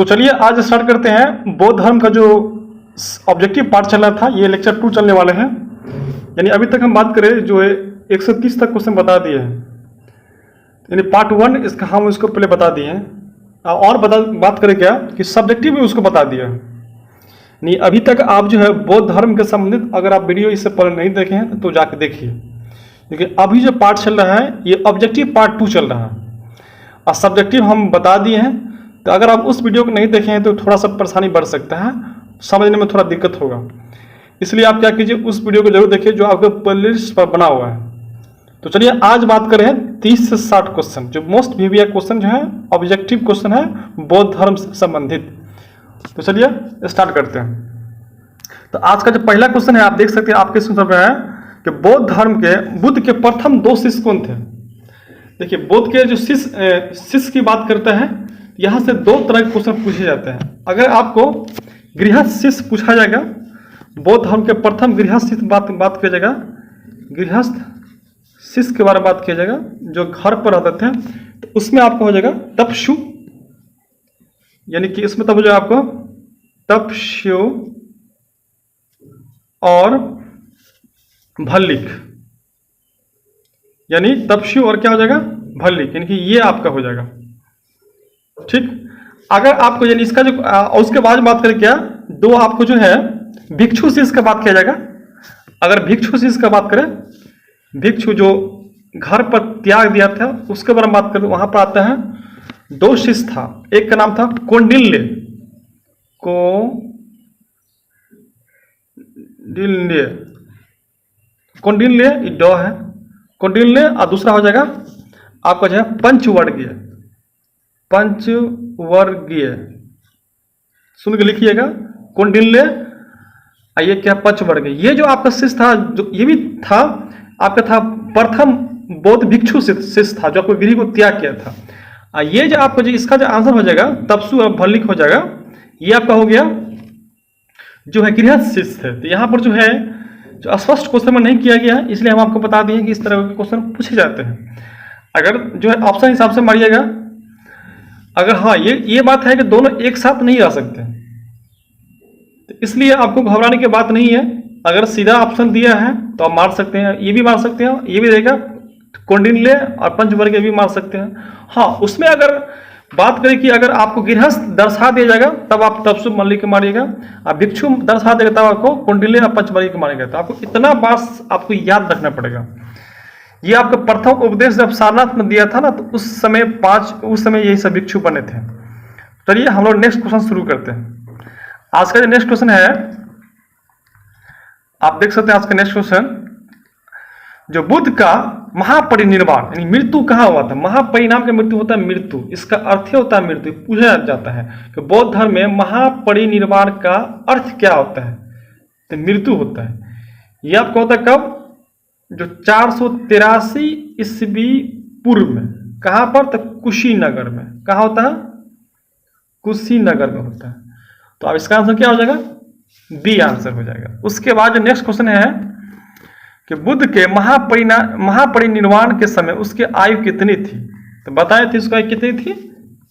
तो चलिए आज स्टार्ट करते हैं। बौद्ध धर्म का जो ऑब्जेक्टिव पार्ट चल रहा था, ये लेक्चर 2 चलने वाले हैं। यानी अभी तक हम बात करें जो है 130 तक क्वेश्चन बता दिए हैं, यानी पार्ट 1 इसका हम उसको पहले बता दिए हैं। और बात करें क्या कि सब्जेक्टिव भी उसको बता दिया है। नहीं, अभी तक आप जो है बौद्ध धर्म के संबंधित अगर आप वीडियो इससे पहले नहीं देखे हैं तो जाके देखिए, क्योंकि अभी जो पार्ट चल रहा है ये ऑब्जेक्टिव पार्ट 2 चल रहा है और सब्जेक्टिव हम बता दिए हैं। तो अगर आप उस वीडियो को नहीं देखे हैं तो थोड़ा सा परेशानी बढ़ सकता है, समझने में थोड़ा दिक्कत होगा। इसलिए आप क्या कीजिए, उस वीडियो को जरूर देखिए जो आपके प्लेलिस्ट पर बना हुआ है। तो चलिए आज बात करें 30 से 60 क्वेश्चन, जो मोस्ट वीवीआई क्वेश्चन जो है ऑब्जेक्टिव क्वेश्चन है बौद्ध धर्म से संबंधित। तो चलिए स्टार्ट करते हैं। तो आज का जो पहला क्वेश्चन है आप देख सकते हैं आपके स्क्रीन पर है कि बौद्ध धर्म के बुद्ध के प्रथम 2 शिष्य कौन थे। देखिए बुद्ध के जो शिष्य की बात करते हैं, यहाँ से 2 तरह के क्वेश्चन पूछे जाते हैं। अगर आपको गृहस्थ शिष्य पूछा जाएगा, बौद्ध धर्म के प्रथम गृहस्थ शिष्य बात किया जाएगा, गृहस्थ शिष्य के बारे में बात किया जाएगा जो घर पर रहते थे, तो उसमें आपको हो जाएगा तपस्वी, यानी कि इसमें तब हो जाएगा आपको तपस्वी और भल्लिक, यानी तपस्वी और क्या हो जाएगा भल्लिक, यानी कि ये आपका हो जाएगा। ठीक, अगर आपको यानी इसका जो उसके बाद बात करें क्या, 2 आपको जो है भिक्षु शिष्य का बात किया जाएगा। अगर भिक्षु शिष्य का बात करें, भिक्षु जो घर पर त्याग दिया था उसके बारे में बात करें, वहां पर आता है 2 शिष्य था। एक का नाम था कौंडिल्य, कौंडिल्य ड है कौंडिल्य, और दूसरा हो जाएगा आपका जो है पंचवर्गीय, सुन के लिखिएगा कौंडिल्य, ये क्या पंचवर्गीय। ये जो आपका शिष्य था, जो ये भी था आपका था प्रथम बौद्ध भिक्षु शिष्य था जो आपको गृह को त्याग किया था। ये जो आपको जो इसका जो आंसर हो जाएगा तपस्वी और भल्लिक हो जाएगा, ये आपका हो गया जो है गृहस्थ शिष्य थे। तो यहाँ पर जो है जो स्पष्ट क्वेश्चन में नहीं किया गया है, इसलिए हम आपको बता दिए कि इस तरह के क्वेश्चन पूछे जाते हैं। अगर जो है ऑप्शन हिसाब से मारिएगा, अगर हाँ ये बात है कि दोनों एक साथ नहीं आ सकते, तो इसलिए आपको घबराने की बात नहीं है। अगर सीधा ऑप्शन दिया है तो आप मार सकते हैं, ये भी मार सकते हैं, ये भी रहेगा कौंडिल्य और पंचवर्गीय भी मार सकते हैं। हाँ, उसमें अगर बात करें कि अगर आपको गृहस्थ दर्शा दिया जाएगा तब आप तपस्वी भल्लिक मारिएगा, और भिक्षु दर्शा देगा तब आपको कौंडिल्य और पंचवर्गीय मारेगा। तो आपको इतना बात आपको याद रखना पड़ेगा। ये आपका प्रथम उपदेश जब सारनाथ में दिया था ना, तो उस समय यही सब भिक्षु बने थे। चलिए हम लोग नेक्स्ट क्वेश्चन शुरू करते हैं। आज का जो नेक्स्ट क्वेश्चन है आप देख सकते हैं, आज का नेक्स्ट क्वेश्चन जो बुद्ध का महापरिनिर्वाण यानी मृत्यु कहाँ हुआ था। महापरिणाम का मृत्यु होता है मृत्यु, इसका अर्थ होता है मृत्यु। पूछा जाता है कि बौद्ध धर्म में महापरिनिर्वाण का अर्थ क्या होता है, तो मृत्यु होता है। यह आपको होता है कब, जो 483 ईस्वी पूर्व में। कहाँ पर, तो कुशीनगर में। कहाँ होता है, कुशीनगर में होता है। तो अब इसका आंसर क्या हो जाएगा, बी आंसर हो जाएगा। उसके बाद जो नेक्स्ट क्वेश्चन है कि बुद्ध के महापरिनिर्वाण के समय उसकी आयु कितनी थी, तो बताए थे उसकी आयु कितनी थी,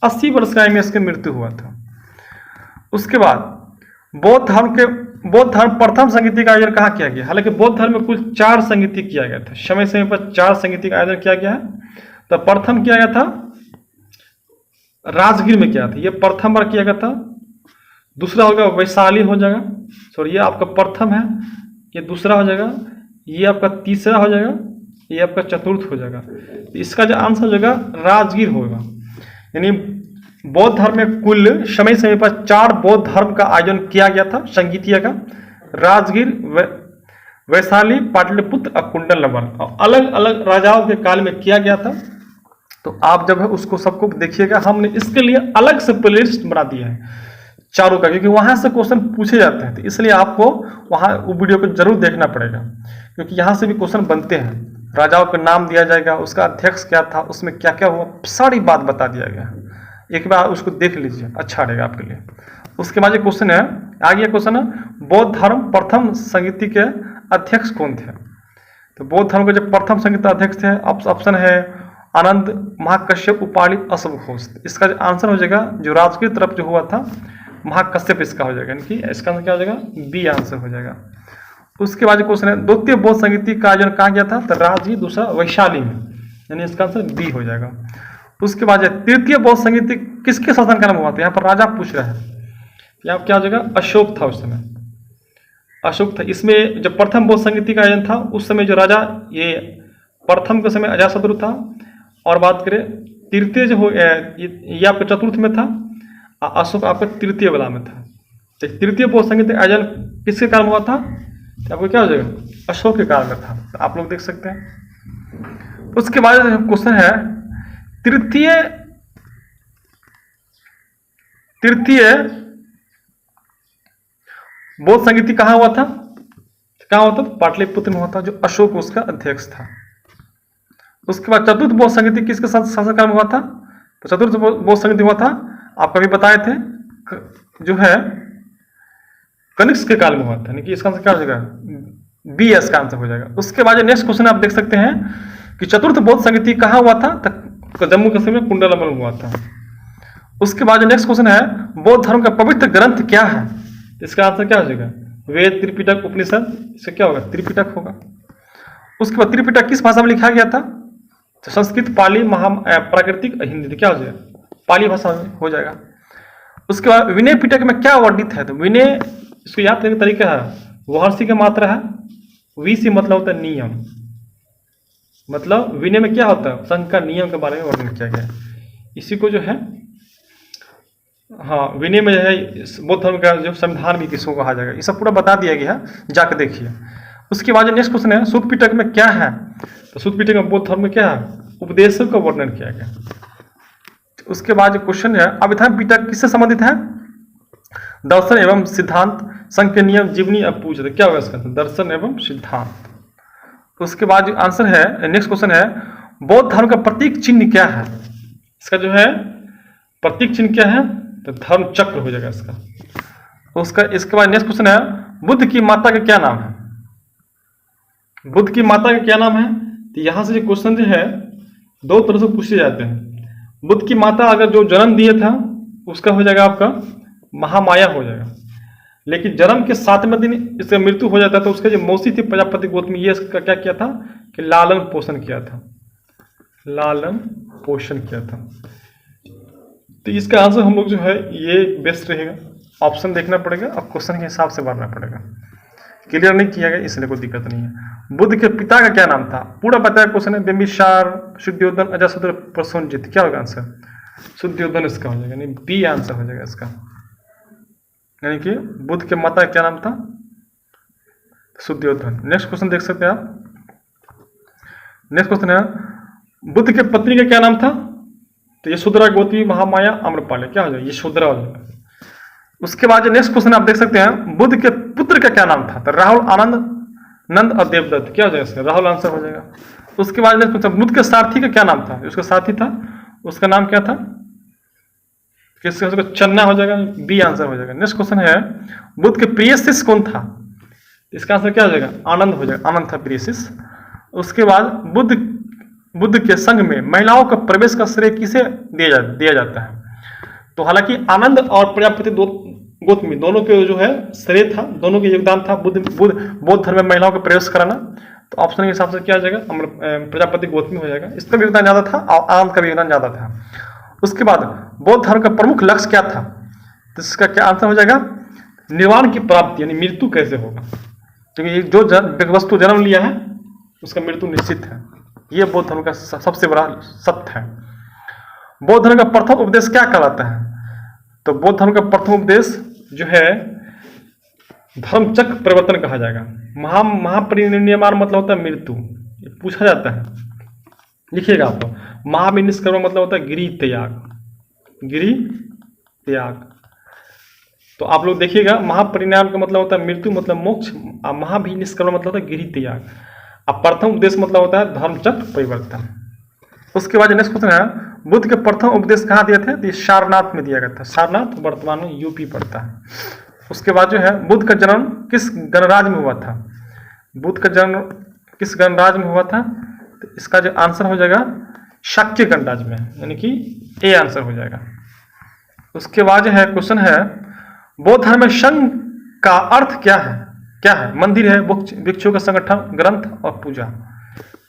80 वर्ष की आयु में इसकी मृत्यु हुआ था। उसके बाद बौद्ध धर्म प्रथम संगीति का आयोजन कहाँ किया गया। हालांकि बौद्ध धर्म में कुल 4 संगीति किया गया था, समय समय पर 4 संगीति का आयोजन किया गया है। तो प्रथम किया गया था राजगीर में किया था, ये प्रथम बार किया गया था। दूसरा होगा वैशाली हो जाएगा, सॉरी ये आपका प्रथम है, ये दूसरा हो जाएगा, ये आपका तीसरा हो जाएगा, ये आपका चतुर्थ हो जाएगा। तो इसका जो आंसर हो जाएगा राजगीर होगा। यानी बौद्ध धर्म में कुल समय समय पर 4 बौद्ध धर्म का आयोजन किया गया था संगीतिया का, राजगीर, वैशाली, पाटलिपुत्र और कुंडलनवर, और अलग अलग राजाओं के काल में किया गया था। तो आप जब है उसको सबको देखिएगा, हमने इसके लिए अलग से प्लेलिस्ट बना दिया है चारों का, क्योंकि वहां से क्वेश्चन पूछे जाते हैं। तो इसलिए आपको वहां वो वीडियो को जरूर देखना पड़ेगा, क्योंकि यहाँ से भी क्वेश्चन बनते हैं। राजाओं का नाम दिया जाएगा, उसका अध्यक्ष क्या था, उसमें क्या क्या हुआ, सारी बात बता दिया गया। एक बार उसको देख लीजिए, अच्छा रहेगा आपके लिए। उसके बाद क्वेश्चन है, आगे क्वेश्चन है बौद्ध धर्म प्रथम संगीति के अध्यक्ष कौन थे। तो बौद्ध धर्म के जो प्रथम संगीत अध्यक्ष थे, ऑप्शन है आनंद, महाकश्यप, उपाली, अश्व घोष। इसका जो आंसर हो जाएगा जो राजगीर तरफ जो हुआ था महाकश्यप, इसका हो जाएगा, यानी कि इसका आंसर क्या हो जाएगा, बी आंसर हो जाएगा। उसके बाद क्वेश्चन है द्वितीय बौद्ध संगीति का आयोजन कहाँ गया था, तो राजगीर, दूसरा वैशाली में, यानी इसका आंसर बी हो जाएगा। उसके बाद तृतीय बौद्ध संगीति किसके शासनकाल में हुआ था, यहाँ पर राजा पूछ रहा है, यहाँ क्या हो जाएगा, अशोक था उस समय, अशोक था। इसमें जब प्रथम बौद्ध संगीति का आयोजन था उस समय जो राजा, ये प्रथम के समय अजातशत्रु था, और बात करें तृतीय जो हो ये आपका चतुर्थ में था, अशोक आपका तृतीय वाला में था। तो तृतीय बौद्ध संगीत आयोजन किसके काल में हुआ था, तो आपको क्या हो जाएगा, अशोक के काल में था। तो आप लोग देख सकते हैं। उसके बाद क्वेश्चन है तृतीय बौद्ध संगीति कहाँ हुआ था, कहाँ हुआ था, पाटलिपुत्र में हुआ था, जो अशोक उसका अध्यक्ष था। उसके बाद चतुर्थ बौद्ध संगीति किसके साथ शासनकाल में हुआ था, तो चतुर्थ बौद्ध संगीति हुआ था, आप कभी बताए थे, जो है कनिष्क के काल में हुआ था, यानी कि इसका आंसर क्या हो जाएगा, बी इसका आंसर हो जाएगा। उसके बाद नेक्स्ट क्वेश्चन आप देख सकते हैं कि चतुर्थ बौद्ध संगीति कहाँ हुआ था, तो जम्मू कश्मीर में कुंडलमल में हुआ था। उसके बाद नेक्स्ट क्वेश्चन है बौद्ध धर्म का पवित्र ग्रंथ क्या है, इसका आंसर क्या हो जाएगा, वेद, त्रिपिटक, उपनिषद, इसका क्या होगा, त्रिपिटक होगा। उसके बाद त्रिपिटक किस भाषा में लिखा गया था, तो संस्कृत, पाली, प्राकृतिक, हिंदी, क्या हो जाएगा, पाली भाषा में हो जाएगा। उसके बाद विनय पिटक में क्या वर्णित है, तो विनय, इसको याद करने का तरीका है, महर्षि का मात्रा है, वी से मतलब होता है नियम, मतलब विनय में क्या होता है, संघ का नियम के बारे में वर्णन किया गया है। इसी को जो है, हाँ, विनय में जो है बौद्ध धर्म का जो संविधान भी किसको कहा जाएगा, ये सब पूरा बता दिया गया है, जाकर देखिए। उसके बाद नेक्स्ट क्वेश्चन है सूत पिटक में क्या है, तो सूत पिटक में बौद्ध धर्म में क्या है, उपदेशों का वर्णन किया गया। उसके बाद क्वेश्चन है अभिधान पिटक किससे संबंधित है, दर्शन एवं सिद्धांत, संघ के नियम, जीवनी। अब पूछ रहे क्या होगा इसका, दर्शन एवं सिद्धांत। उसके बाद आंसर है, नेक्स्ट क्वेश्चन है बौद्ध धर्म का प्रतीक चिन्ह क्या है, इसका जो है प्रतीक चिन्ह क्या है, तो धर्म चक्र हो जाएगा इसका। उसका इसके बाद नेक्स्ट क्वेश्चन है बुद्ध की माता का क्या नाम है, बुद्ध की माता का क्या नाम है, तो यहां से जो क्वेश्चन जो है दो तरह से पूछे जाते हैं। बुद्ध की माता अगर जो जन्म दिए था उसका हो जाएगा आपका महामाया हो जाएगा, लेकिन जन्म के 7वें दिन इसका मृत्यु हो जाता है, तो उसका जो मौसी थी प्रजापति गौतमी, ये इसका क्या किया था कि लालन पोषण किया था, लालन पोषण किया था। तो इसका आंसर हम लोग जो है ये बेस्ट रहेगा, ऑप्शन देखना पड़ेगा और क्वेश्चन के हिसाब से भरना पड़ेगा। क्लियर नहीं किया गया इसलिए कोई दिक्कत नहीं है। बुद्ध के पिता का क्या नाम था, पूरा बताया क्वेश्चन है, बिंबिसार, शुद्धोधन, अजातशत्रु, प्रसूनजित। क्या होगा आंसर, शुद्धोधन इसका हो जाएगा, नहीं बी आंसर हो जाएगा इसका, यानी कि बुद्ध के माता का क्या नाम था, शुद्धोधन। नेक्स्ट क्वेश्चन देख सकते हैं आप। नेक्स्ट क्वेश्चन है बुद्ध के पत्नी का क्या नाम था, तो यशोधरा, गौतमी, महामाया, आम्रपाली। क्या हो जाएगा, यशोधरा हो जाएगा। उसके बाद नेक्स्ट क्वेश्चन आप देख सकते हैं बुद्ध के पुत्र का क्या नाम था, तो राहुल, आनंद, नंद और देवदत्त। क्या हो जाएगा इसका, राहुल आंसर हो जाएगा। उसके बाद नेक्स्ट क्वेश्चन बुद्ध के सारथी का क्या नाम था, उसका सारथी था उसका नाम क्या था, किसका, उसका चन्ना हो जाएगा, बी आंसर हो जाएगा। नेक्स्ट क्वेश्चन है बुद्ध के प्रिय शिष्य कौन था, इसका आंसर क्या हो जाएगा, आनंद हो जाएगा, आनंद था प्रिय शिष्य। उसके बाद बुद्ध के संघ में महिलाओं का प्रवेश का श्रेय किसे दिया जाता है, तो हालांकि आनंद और प्रजापति गौतमी दोनों के जो है श्रेय था, दोनों के योगदान था बौद्ध धर्म में महिलाओं का प्रवेश कराना। तो ऑप्शन के हिसाब से क्या हो जाएगा, प्रजापति गौतमी हो जाएगा, इसका भी योगदान ज्यादा था और आनंद का भी योगदान ज्यादा था। उसके बाद बौद्ध धर्म का प्रमुख लक्ष्य क्या था, तो इसका क्या आंसर हो जाएगा, निर्वाण की प्राप्ति, यानी मृत्यु कैसे होगा, क्योंकि जो वस्तु जन्म लिया है उसका मृत्यु निश्चित है, यह बौद्ध धर्म का सबसे बड़ा सत्य है। बौद्ध धर्म का प्रथम उपदेश क्या कहलाता है, तो बौद्ध धर्म का प्रथम उपदेश जो है धर्म चक्र परिवर्तन कहा जाएगा। महापरिनिर्वाण मतलब होता है मृत्यु, पूछा जाता है, लिखिएगा आप लोग। महाविनिष्कर्म मतलब होता है गिरि त्याग। तो आप लोग देखिएगा महापरिनिर्वाण का मतलब होता है मृत्यु मतलब मोक्ष, और महाविनिष्कर्म मतलब होता है गिरि त्याग। अब प्रथम उपदेश मतलब होता है धर्म चक्र परिवर्तन। उसके बाद नेक्स्ट क्वेश्चन है बुद्ध के प्रथम उपदेश कहाँ दिए थे, तो सारनाथ में दिया गया था। सारनाथ वर्तमान में यूपी पड़ता है। उसके बाद जो है बुद्ध का जन्म किस गणराज्य में हुआ था, बुद्ध का जन्म किस गणराज्य में हुआ था, तो इसका जो आंसर हो जाएगा शाक्य गणराज्य में, यानी कि ए आंसर हो जाएगा। उसके बाद जो है क्वेश्चन है, बौद्ध धर्म में संघ का अर्थ क्या है? क्या है? मंदिर है, भिक्षुओं का संगठन, ग्रंथ और पूजा।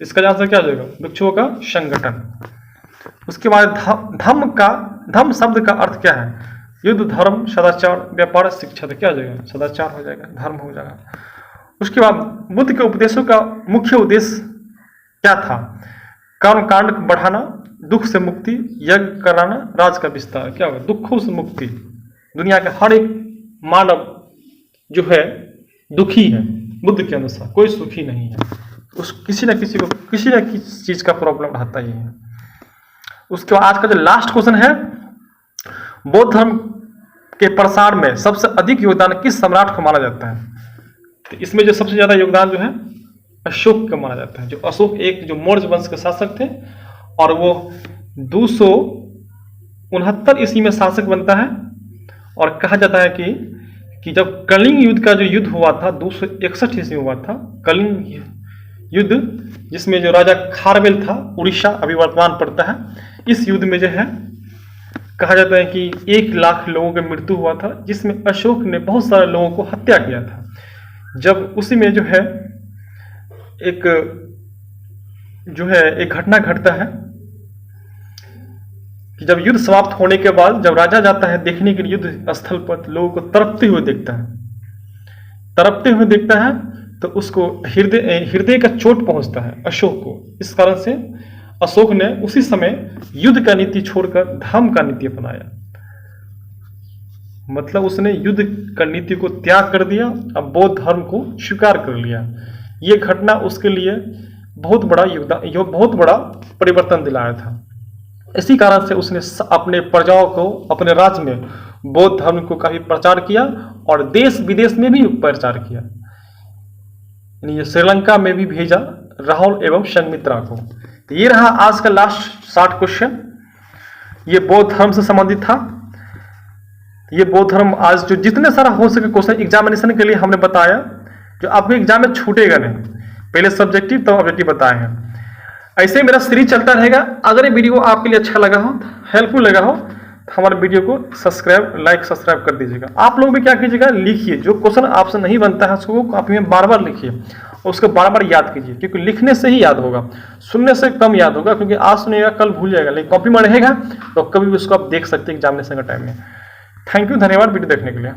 इसका आंसर क्या हो जाएगा? भिक्षुओं का संगठन। उसके बाद धम्म शब्द का अर्थ क्या है? युद्ध, धर्म, सदाचार, व्यापार, शिक्षा। तो क्या हो जाएगा? सदाचार हो जाएगा, धर्म हो जाएगा। उसके बाद बुद्ध के उपदेशों का मुख्य उद्देश्य क्या था? कर्म कांड बढ़ाना, दुख से मुक्ति, यज्ञ कराना, राज का विस्तार। क्या होगा? दुखों से मुक्ति। दुनिया के हर एक मानव जो है दुखी है, बुद्ध के अनुसार कोई सुखी नहीं है। उस किसी न किसी को किसी न किसी चीज का प्रॉब्लम रहता ही है। उसके बाद आज का जो लास्ट क्वेश्चन है, बौद्ध धर्म के प्रसार में सबसे अधिक योगदान किस सम्राट को माना जाता है? तो इसमें जो सबसे ज्यादा योगदान जो है अशोक का माना जाता है। जो अशोक एक जो मौर्य वंश के शासक थे और वो 269 ईस्वी में शासक बनता है। और कहा जाता है कि जब कलिंग युद्ध का जो युद्ध हुआ था 261 ईस्वी में हुआ था, कलिंग युद्ध, जिसमें जो राजा खारवेल था, उड़ीसा अभी वर्तमान पड़ता है, इस युद्ध में जो है कहा जाता है कि 1 लाख लोगों की मृत्यु हुआ था, जिसमें अशोक ने बहुत सारे लोगों को हत्या किया था। जब उसी में जो है एक घटना घटता है कि जब युद्ध समाप्त होने के बाद जब राजा जाता है देखने के लिए युद्ध स्थल पर, लोगों को तड़पते हुए देखता है, तो उसको हृदय का चोट पहुंचता है अशोक को। इस कारण से अशोक ने उसी समय युद्ध का नीति छोड़कर धर्म का नीति अपनाया। मतलब उसने युद्ध का नीति को त्याग कर दिया, अब बौद्ध धर्म को स्वीकार कर लिया। ये घटना उसके लिए बहुत बड़ा परिवर्तन दिलाया था। इसी कारण से उसने अपने प्रजाओं को अपने राज्य में बौद्ध धर्म को काफी प्रचार किया और देश विदेश में भी प्रचार किया। ये श्रीलंका में भी भेजा राहुल एवं संघमित्रा को। तो ये रहा आज का लास्ट 60 क्वेश्चन। ये बौद्ध धर्म से संबंधित था। ये बौद्ध धर्म आज जो जितने सारा हो सके क्वेश्चन एग्जामिनेशन के लिए हमने बताया, जो आपको एग्जाम में छूटेगा नहीं। पहले सब्जेक्टिव तो ऑब्जेक्टिव बताए हैं। ऐसे ही मेरा सीरीज चलता रहेगा। अगर ये वीडियो आपके लिए अच्छा लगा हो, हेल्पफुल लगा हो, तो हमारे वीडियो को सब्सक्राइब कर दीजिएगा। आप लोग भी क्या कीजिएगा, लिखिए। जो क्वेश्चन आपसे नहीं बनता है उसको कॉपी में बार बार लिखिए और उसको बार बार याद कीजिए, क्योंकि लिखने से ही याद होगा, सुनने से कम याद होगा। क्योंकि आज सुनिएगा कल भूल जाएगा, लेकिन कॉपी में रहेगा तो कभी भी उसको आप देख सकते हैं एग्जामिनेशन के टाइम में। थैंक यू, धन्यवाद वीडियो देखने के लिए।